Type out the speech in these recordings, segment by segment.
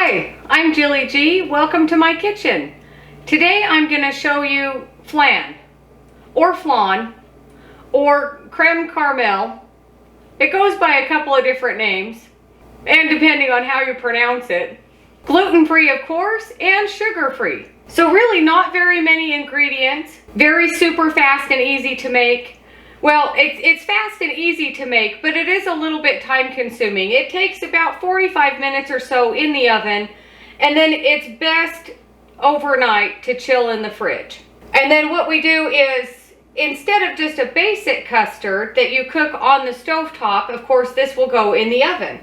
Hi, I'm Jilly G. Welcome to my kitchen. Today I'm going to show you flan, or flan, or creme caramel. It goes by a couple of different names, and depending on how you pronounce it. Gluten-free, of course, and sugar-free. So really not very many ingredients, very super fast and easy to make. Well, it's fast and easy to make, but it is a little bit time consuming. It takes about 45 minutes or so in the oven, and then it's best overnight to chill in the fridge. And then what we do is, instead of just a basic custard that you cook on the stovetop, of course this will go in the oven.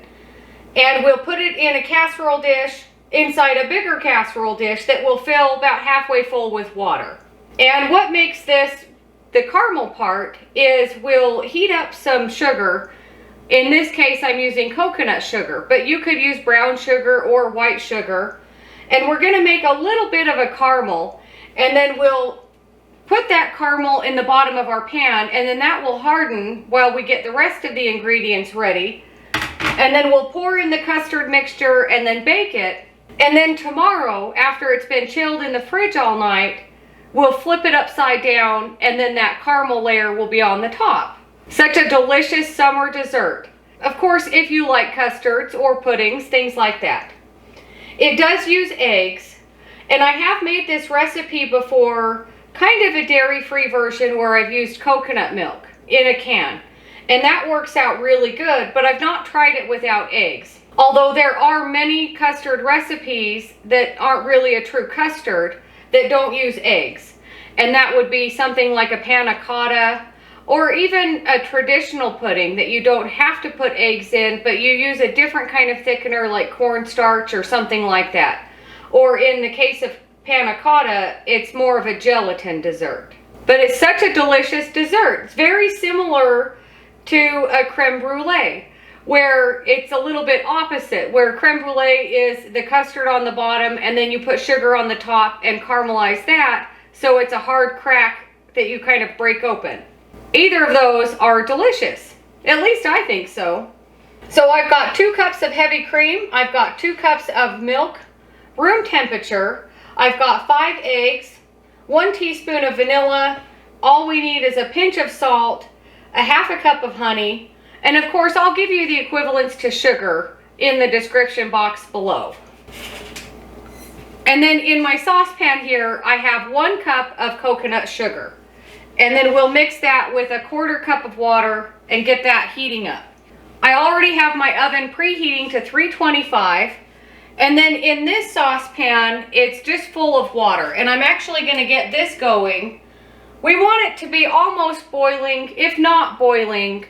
And we'll put it in a casserole dish inside a bigger casserole dish that will fill about halfway full with water. And what makes this the caramel part is we'll heat up some sugar. In this case, I'm using coconut sugar, but you could use brown sugar or white sugar. And we're going to make a little bit of a caramel, and then we'll put that caramel in the bottom of our pan, and then that will harden while we get the rest of the ingredients ready. And then we'll pour in the custard mixture and then bake it. And then tomorrow, after it's been chilled in the fridge all night, we'll flip it upside down, and then that caramel layer will be on the top. Such a delicious summer dessert. Of course, if you like custards or puddings, things like that. It does use eggs, and I have made this recipe before, kind of a dairy-free version where I've used coconut milk in a can. And that works out really good, but I've not tried it without eggs. Although there are many custard recipes that aren't really a true custard that don't use eggs. And that would be something like a panna cotta, or even a traditional pudding that you don't have to put eggs in, but you use a different kind of thickener like cornstarch or something like that. Or in the case of panna cotta, it's more of a gelatin dessert. But it's such a delicious dessert. It's very similar to a creme brulee, where it's a little bit opposite, where creme brulee is the custard on the bottom and then you put sugar on the top and caramelize that, so it's a hard crack that you kind of break open. Either of those are delicious. At least I think so. So I've got 2 cups of heavy cream, I've got 2 cups of milk, room temperature, I've got 5 eggs, 1 teaspoon of vanilla, all we need is a pinch of salt, a half a cup of honey, and of course, I'll give you the equivalents to sugar in the description box below. And then in my saucepan here, I have 1 cup of coconut sugar. And then we'll mix that with a 1/4 cup of water and get that heating up. I already have my oven preheating to 325. And then in this saucepan, it's just full of water. And I'm actually going to get this going. We want it to be almost boiling, if not boiling,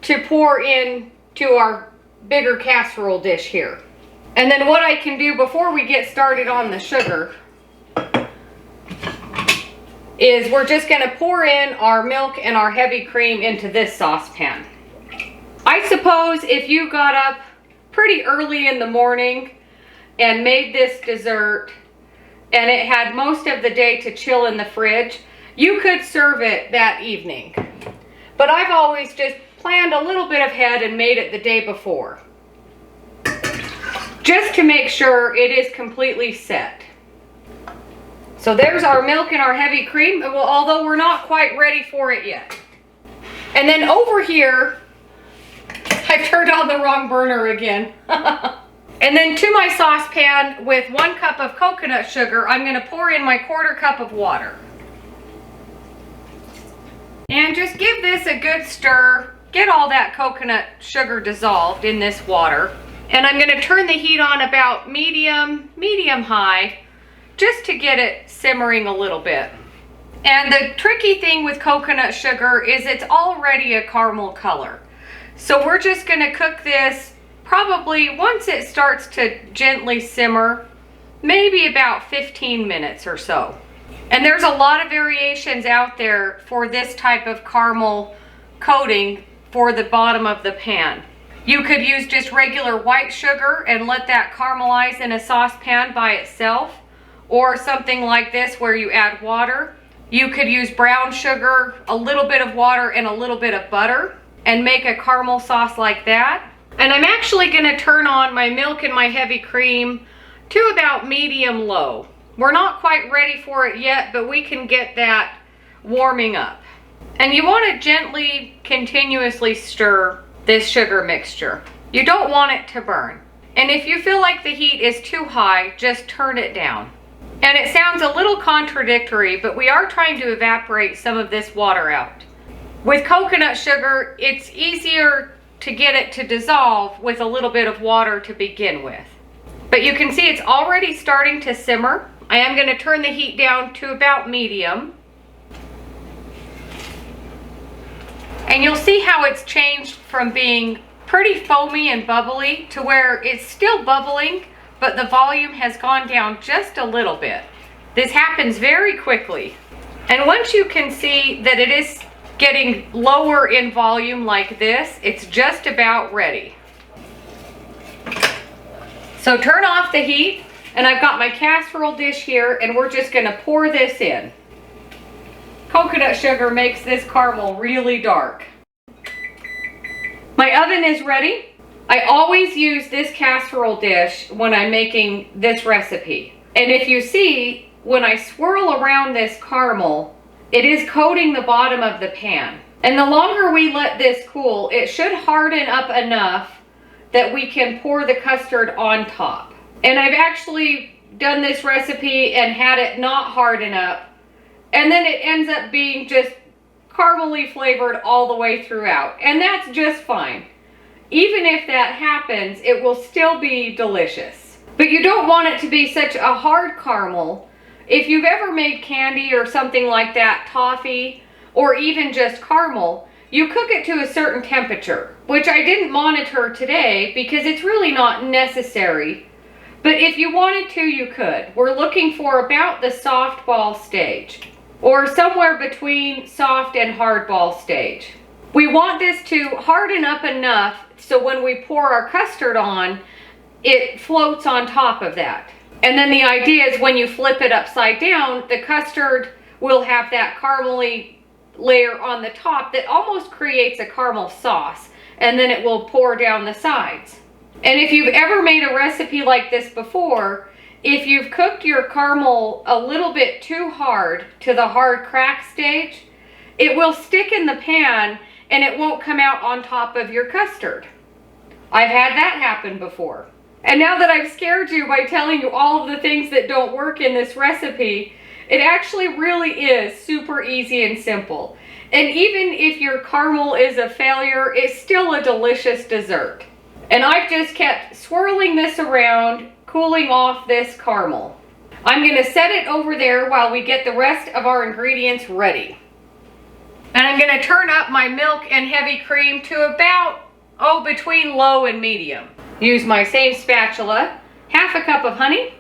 to pour in to our bigger casserole dish here. And then what I can do before we get started on the sugar is we're just going to pour in our milk and our heavy cream into this saucepan. I suppose if you got up pretty early in the morning and made this dessert and it had most of the day to chill in the fridge, you could serve it that evening. But I've always just planned a little bit ahead and made it the day before, just to make sure it is completely set. So there's our milk and our heavy cream, although we're not quite ready for it yet. And then over here, I've turned on the wrong burner again. And then to my saucepan with 1 cup of coconut sugar, I'm going to pour in my 1/4 cup of water. And just give this a good stir. Get all that coconut sugar dissolved in this water. And I'm going to turn the heat on about medium high, just to get it simmering a little bit. And the tricky thing with coconut sugar is it's already a caramel color. So we're just going to cook this probably once it starts to gently simmer, maybe about 15 minutes or so. And there's a lot of variations out there for this type of caramel coating for the bottom of the pan. You could use just regular white sugar and let that caramelize in a saucepan by itself, or something like this where you add water. You could use brown sugar, a little bit of water, and a little bit of butter, and make a caramel sauce like that. And I'm actually going to turn on my milk and my heavy cream to about medium low. We're not quite ready for it yet, but we can get that warming up. And you want to gently, continuously stir this sugar mixture. You don't want it to burn. And if you feel like the heat is too high, just turn it down. And it sounds a little contradictory, but we are trying to evaporate some of this water out. With coconut sugar, it's easier to get it to dissolve with a little bit of water to begin with. But you can see it's already starting to simmer. I am going to turn the heat down to about medium. And you'll see how it's changed from being pretty foamy and bubbly to where it's still bubbling, but the volume has gone down just a little bit. This happens very quickly. And once you can see that it is getting lower in volume like this, it's just about ready. So turn off the heat, and I've got my casserole dish here, and we're just gonna pour this in. Coconut sugar makes this caramel really dark. My oven is ready. I always use this casserole dish when I'm making this recipe. And if you see, when I swirl around this caramel, it is coating the bottom of the pan. And the longer we let this cool, it should harden up enough that we can pour the custard on top. And I've actually done this recipe and had it not harden up, and then it ends up being just caramely flavored all the way throughout. And that's just fine. Even if that happens, it will still be delicious. But you don't want it to be such a hard caramel. If you've ever made candy or something like that, toffee, or even just caramel, you cook it to a certain temperature, which I didn't monitor today because it's really not necessary. But if you wanted to, you could. We're looking for about the soft ball stage, or somewhere between soft and hard ball stage. We want this to harden up enough so when we pour our custard on, it floats on top of that. And then the idea is when you flip it upside down, the custard will have that caramely layer on the top that almost creates a caramel sauce, and then it will pour down the sides. And if you've ever made a recipe like this before, if you've cooked your caramel a little bit too hard to the hard crack stage, it will stick in the pan and it won't come out on top of your custard. I've had that happen before. And now that I've scared you by telling you all of the things that don't work in this recipe, it actually really is super easy and simple. And even if your caramel is a failure, it's still a delicious dessert. And I've just kept swirling this around, cooling off this caramel. I'm going to set it over there while we get the rest of our ingredients ready. And I'm going to turn up my milk and heavy cream to about, between low and medium. Use my same spatula, half a cup of honey,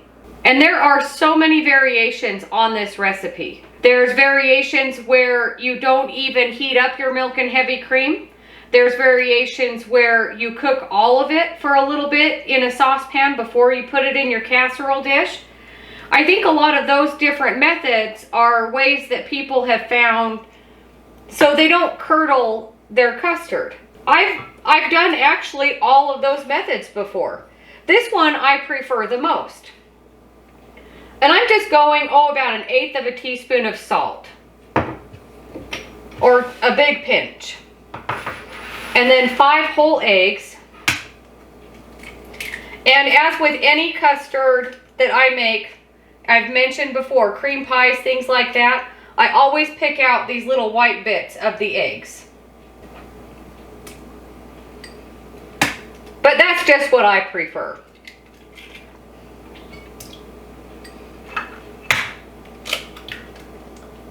and there are so many variations on this recipe. There's variations where you don't even heat up your milk and heavy cream. There's variations where you cook all of it for a little bit in a saucepan before you put it in your casserole dish. I think a lot of those different methods are ways that people have found so they don't curdle their custard. I've done actually all of those methods before. This one I prefer the most. And I'm just going, about 1/8 of a teaspoon of salt. Or a big pinch. And then 5 whole eggs. And as with any custard that I make, I've mentioned before, cream pies, things like that, I always pick out these little white bits of the eggs. But that's just what I prefer.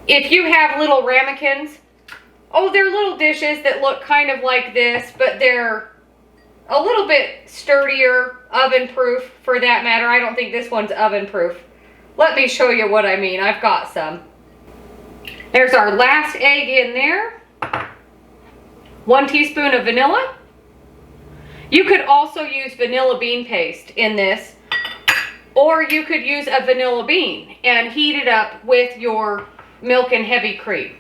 If you have little ramekins, they're little dishes that look kind of like this, but they're a little bit sturdier, oven proof for that matter. I don't think this one's oven proof. Let me show you what I mean. I've got some. There's our last egg in there. 1 teaspoon of vanilla. You could also use vanilla bean paste in this, or you could use a vanilla bean and heat it up with your milk and heavy cream.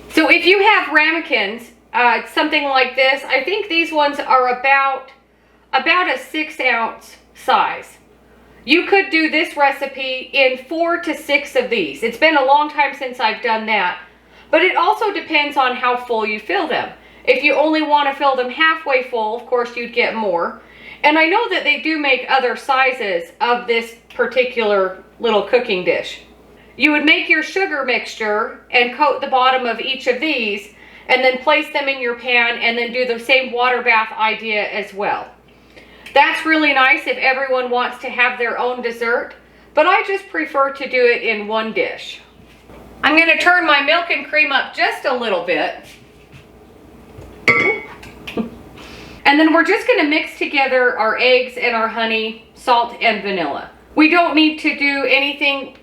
So if you have ramekins, something like this, I think these ones are about a 6-ounce size. You could do this recipe in 4 to 6 of these. It's been a long time since I've done that, but it also depends on how full you fill them. If you only want to fill them halfway full, of course you'd get more. And I know that they do make other sizes of this particular little cooking dish. You would make your sugar mixture and coat the bottom of each of these and then place them in your pan and then do the same water bath idea as well. That's really nice if everyone wants to have their own dessert, but I just prefer to do it in one dish. I'm going to turn my milk and cream up just a little bit. And then we're just going to mix together our eggs and our honey, salt and vanilla. We don't need to do anything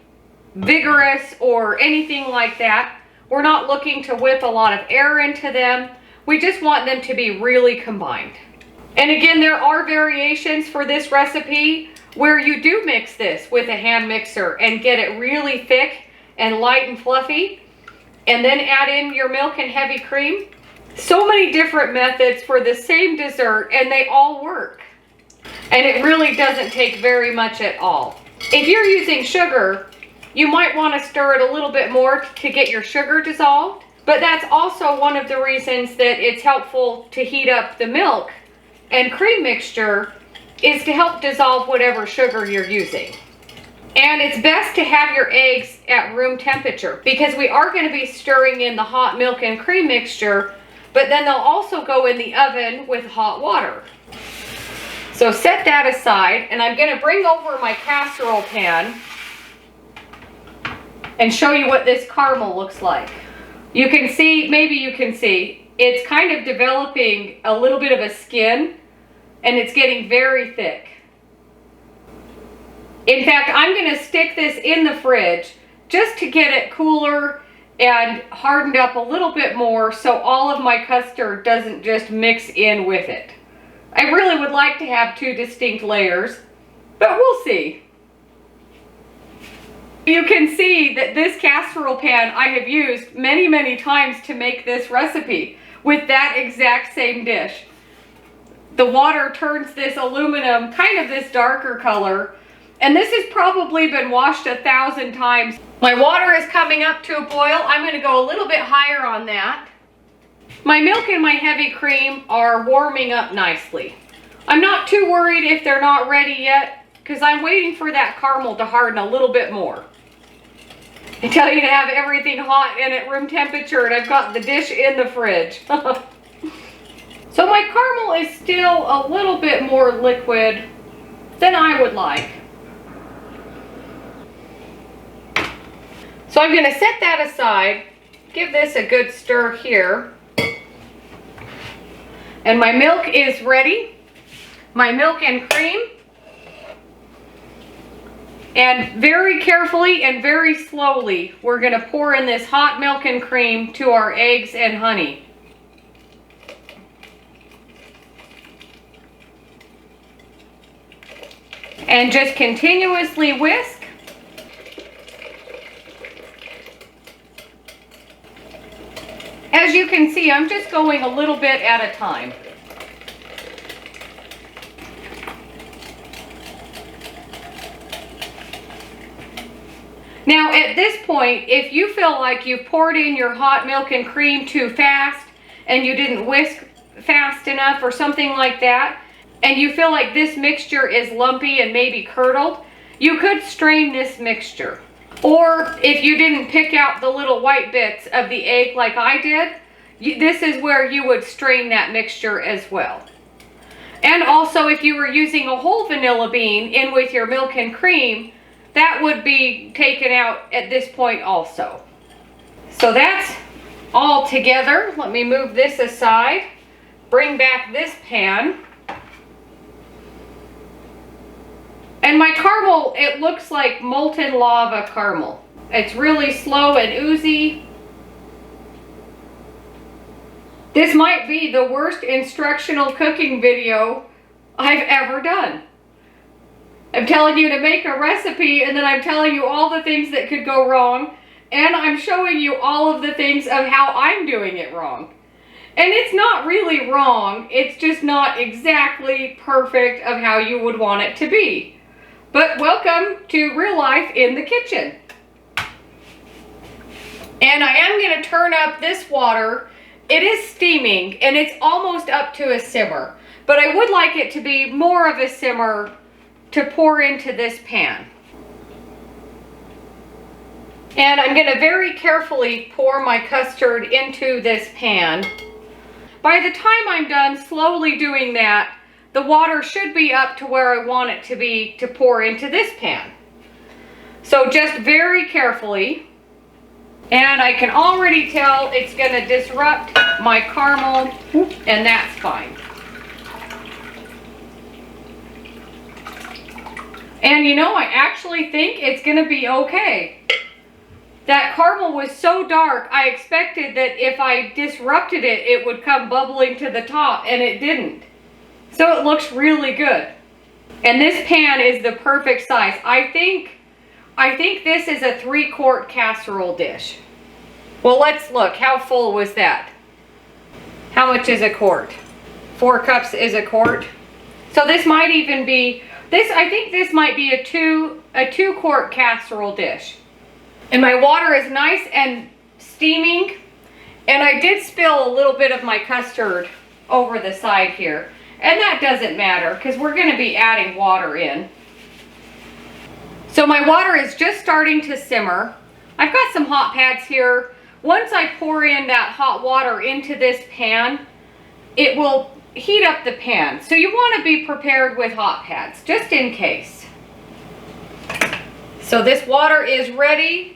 vigorous or anything like that. We're not looking to whip a lot of air into them. We just want them to be really combined. And again, there are variations for this recipe where you do mix this with a hand mixer and get it really thick and light and fluffy, and then add in your milk and heavy cream. So many different methods for the same dessert, and they all work. And it really doesn't take very much at all. If you're using sugar, you might want to stir it a little bit more to get your sugar dissolved, but that's also one of the reasons that it's helpful to heat up the milk and cream mixture, is to help dissolve whatever sugar you're using. And it's best to have your eggs at room temperature because we are going to be stirring in the hot milk and cream mixture, but then they'll also go in the oven with hot water. So set that aside, and I'm going to bring over my casserole pan and show you what this caramel looks like. You can see, maybe you can see, it's kind of developing a little bit of a skin, and it's getting very thick. In fact, I'm going to stick this in the fridge just to get it cooler and hardened up a little bit more so all of my custard doesn't just mix in with it. I really would like to have 2 distinct layers, but we'll see. You can see that this casserole pan I have used many, many times to make this recipe with that exact same dish. The water turns this aluminum kind of this darker color, and this has probably been washed 1,000 times. My water is coming up to a boil. I'm going to go a little bit higher on that. My milk and my heavy cream are warming up nicely. I'm not too worried if they're not ready yet because I'm waiting for that caramel to harden a little bit more. I tell you to have everything hot and at room temperature, and I've got the dish in the fridge. So my caramel is still a little bit more liquid than I would like. So I'm going to set that aside, give this a good stir here. And my milk is ready. My milk and cream. And very carefully and very slowly, we're going to pour in this hot milk and cream to our eggs and honey. And just continuously whisk. As you can see, I'm just going a little bit at a time. Now at this point, if you feel like you've poured in your hot milk and cream too fast and you didn't whisk fast enough or something like that, and you feel like this mixture is lumpy and maybe curdled, you could strain this mixture. Or if you didn't pick out the little white bits of the egg like I did, this is where you would strain that mixture as well. And also if you were using a whole vanilla bean in with your milk and cream, that would be taken out at this point also. So that's all together. Let me move this aside, bring back this pan. And my caramel, it looks like molten lava caramel. It's really slow and oozy. This might be the worst instructional cooking video I've ever done. I'm telling you to make a recipe, and then I'm telling you all the things that could go wrong, and I'm showing you all of the things of how I'm doing it wrong. And it's not really wrong, it's just not exactly perfect of how you would want it to be. But welcome to real life in the kitchen. And I am going to turn up this water. It is steaming and it's almost up to a simmer. But I would like it to be more of a simmer to pour into this pan. And I'm going to very carefully pour my custard into this pan. By the time I'm done slowly doing that, the water should be up to where I want it to be to pour into this pan. So just very carefully. And I can already tell it's going to disrupt my caramel, and that's fine. And you know, I actually think it's going to be okay. That caramel was so dark, I expected that if I disrupted it, it would come bubbling to the top, and it didn't. So it looks really good. And this pan is the perfect size. I think this is a 3-quart casserole dish. Well, let's look. How full was that? How much is a quart? 4 cups is a quart. So this might even be, I think this might be a 2-quart casserole dish. And my water is nice and steaming. And I did spill a little bit of my custard over the side here. And that doesn't matter because we're going to be adding water in. So my water is just starting to simmer. I've got some hot pads here. Once I pour in that hot water into this pan, it will heat up the pan. So you want to be prepared with hot pads, just in case. So this water is ready,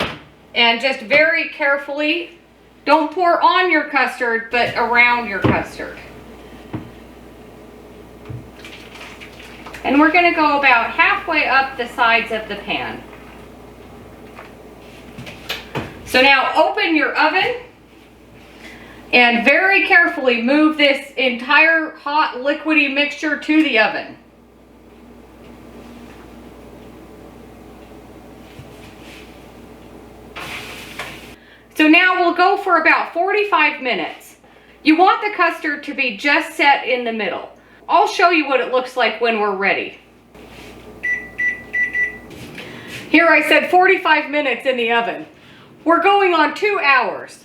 and just very carefully, don't pour on your custard, but around your custard. And we're going to go about halfway up the sides of the pan. So now open your oven and very carefully move this entire hot liquidy mixture to the oven. So now we'll go for about 45 minutes. You want the custard to be just set in the middle. I'll show you what it looks like when we're ready. Here I said 45 minutes in the oven. We're going on 2 hours.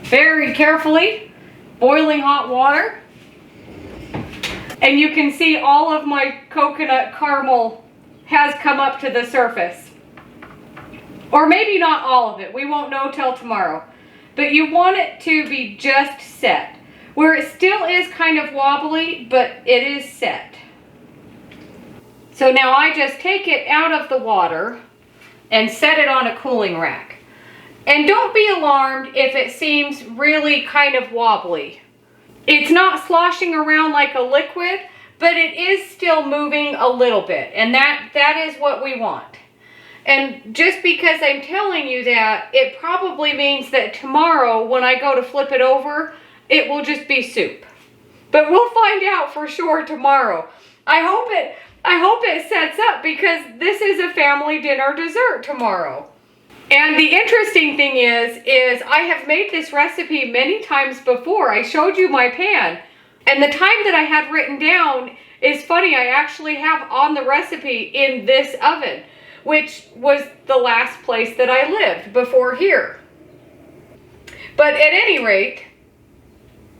Very carefully, boiling hot water. And you can see all of my coconut caramel has come up to the surface. Or maybe not all of it. We won't know till tomorrow. But you want it to be just set. Where it still is kind of wobbly, but it is set. So now I just take it out of the water and set it on a cooling rack. And don't be alarmed if it seems really kind of wobbly. It's not sloshing around like a liquid, but it is still moving a little bit. And that is what we want. And just because I'm telling you that, it probably means that tomorrow when I go to flip it over, it will just be soup. But we'll find out for sure tomorrow. I hope it sets up because this is a family dinner dessert tomorrow. And the interesting thing is I have made this recipe many times before. I showed you my pan. And the time that I had written down is funny. I actually have on the recipe in this oven, which was the last place that I lived before here. But at any rate,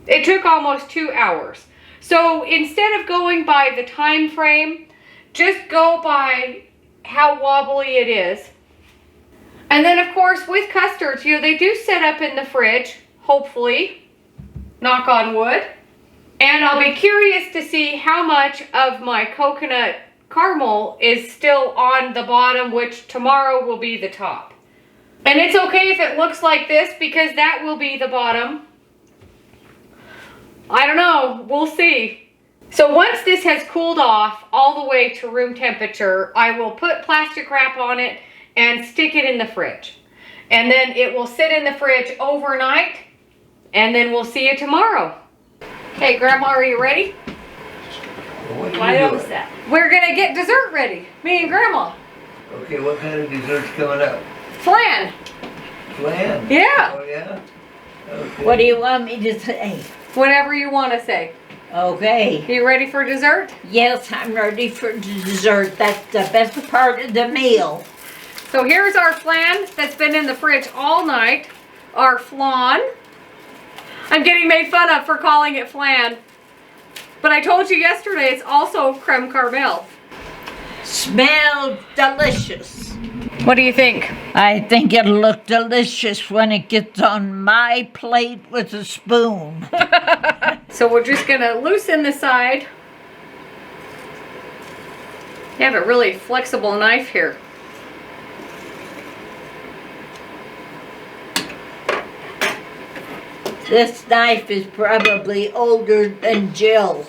it took almost 2 hours. So instead of going by the time frame, just go by how wobbly it is. And then of course with custards, you know, they do set up in the fridge, hopefully, knock on wood. And I'll be curious to see how much of my coconut caramel is still on the bottom, which tomorrow will be the top. And it's okay if it looks like this because that will be the bottom. I don't know, we'll see. So once this has cooled off all the way to room temperature, I will put plastic wrap on it and stick it in the fridge. And then it will sit in the fridge overnight, and then we'll see you tomorrow. Okay, Grandma, are you ready? What Why don't we set? We're gonna get dessert ready, me and Grandma. Okay, what kind of dessert's coming up? Flan. Flan? Yeah. Oh, yeah? Okay. What do you want me to say? Whatever you want to say. Okay. You ready for dessert? Yes, I'm ready for dessert. That's the best part of the meal. So here's our flan that's been in the fridge all night. Our flan. I'm getting made fun of for calling it flan. But I told you yesterday it's also creme caramel. Smells delicious. What do you think? I think it'll look delicious when it gets on my plate with a spoon. So we're just gonna loosen the side. You have a really flexible knife here. This knife is probably older than Jill.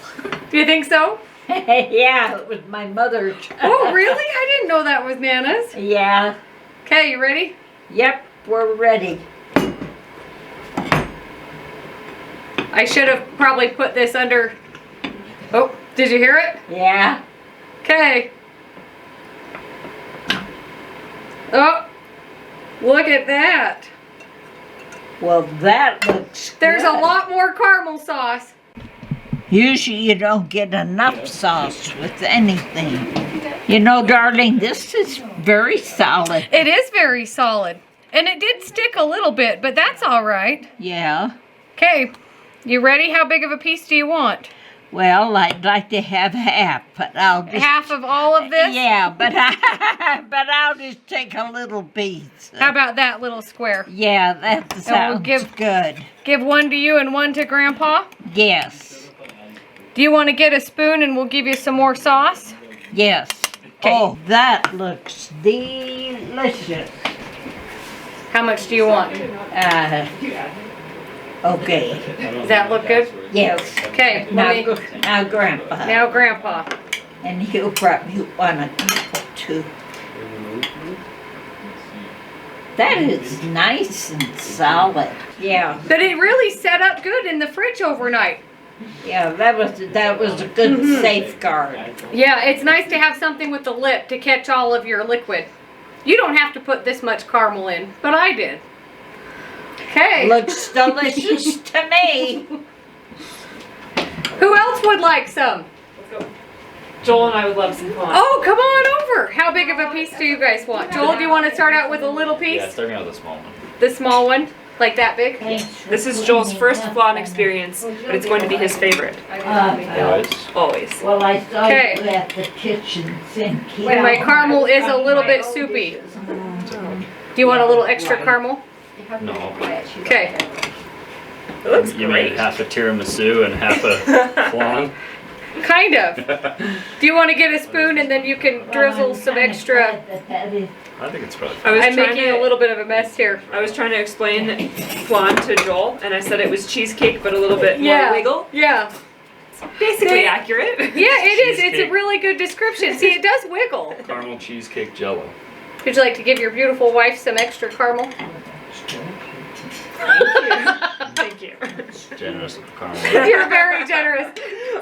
Do you think so? Yeah, it was my mother's. Oh, really? I didn't know that was Nana's. Yeah. Okay, you ready? Yep, we're ready. I should have probably put this under. Oh, did you hear it? Yeah. Okay. Oh, look at that. Well, that looks There's a good. lot more caramel sauce. Usually you don't get enough sauce with anything. You know, darling, this is very solid. It is very solid. And it did stick a little bit, but that's all right. Yeah. Okay, you ready? How big of a piece do you want? Well, I'd like to have half, but I'll just... Half of all of this? Yeah, but I'll just take a little piece. How about that little square? Yeah, that sounds good. Give one to you and one to Grandpa? Yes. Do you want to get a spoon and we'll give you some more sauce? Yes. 'Kay. Oh, that looks delicious. How much do you want? Okay. Does that look good? Yes. Okay, Now, Grandpa. now Grandpa. And he'll probably want to put two. That is nice and solid. Yeah. But it really set up good in the fridge overnight. Yeah, that was a good safeguard. Yeah, it's nice to have something with the lip to catch all of your liquid. You don't have to put this much caramel in, but I did. Okay. Looks delicious to me. Who else would like some? Joel and I would love some flan. Oh, come on over. How big of a piece do you guys want? Joel, do you want to start out with a little piece? Yeah, starting out with a small one. The small one? Like that big? This is Joel's first flan experience, but it's going to be his favorite. Always. Always. Well, I saw Okay. you at the kitchen sink. When my caramel is a little bit soupy. Do you want a little extra caramel? No. Okay. It looks You great. made half a tiramisu and half a flan. Kind of. Do you want to get a spoon and then you can drizzle some extra? I think it's probably I fine. was I'm trying making a little bit of a mess here. I was trying to explain flan to Joel, and I said it was cheesecake, but a little bit more wiggle. Yeah. Basically See? accurate. Yeah, it is. It's a Cheesecake. really good description. See, it does wiggle. Caramel cheesecake jello. Would you like to give your beautiful wife some extra caramel? Thank you. It's generous with caramel. You're very generous.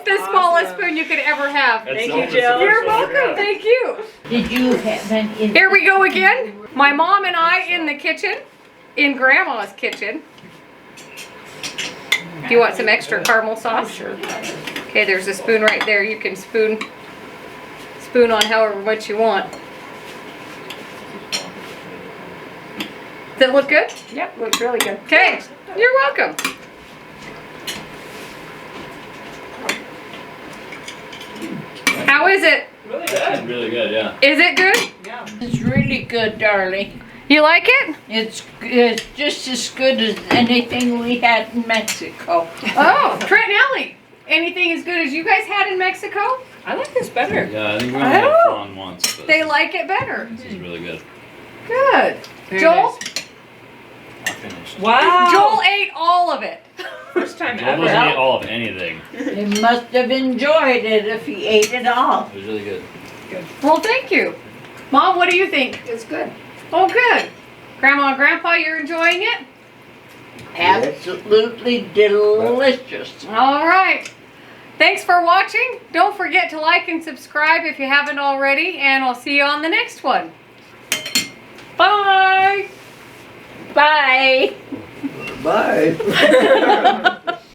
The smallest spoon you could ever have. That's Thank you, self-sufficient. Jill. You're welcome. Thank you. Did you have any? Here we go again. My mom and I in the kitchen, in Grandma's kitchen. Do you want some extra caramel sauce? Okay, there's a spoon right there. You can spoon on however much you want. Does it look good? Yep, looks really good. Okay, you're welcome. How is it? Really good. Really good, yeah. Is it good? Yeah. It's really good, darling. You like it? It's just as good as anything we had in Mexico. Oh, Trent and Ellie. Anything as good as you guys had in Mexico? I like this better. Yeah, I think we only had Oh. flan once. But They like it better. this is really good. Good. Very Joel? nice. I finished. Wow. Joel ate all of it. First time Joel ever. doesn't eat all of anything. He must have enjoyed it if he ate it all. It was really good. Well, thank you. Mom, what do you think? It's good. Oh, good. Grandma and Grandpa, you're enjoying it? Absolutely delicious. All right. Thanks for watching. Don't forget to like and subscribe if you haven't already, and I'll see you on the next one. Bye. Bye. Bye.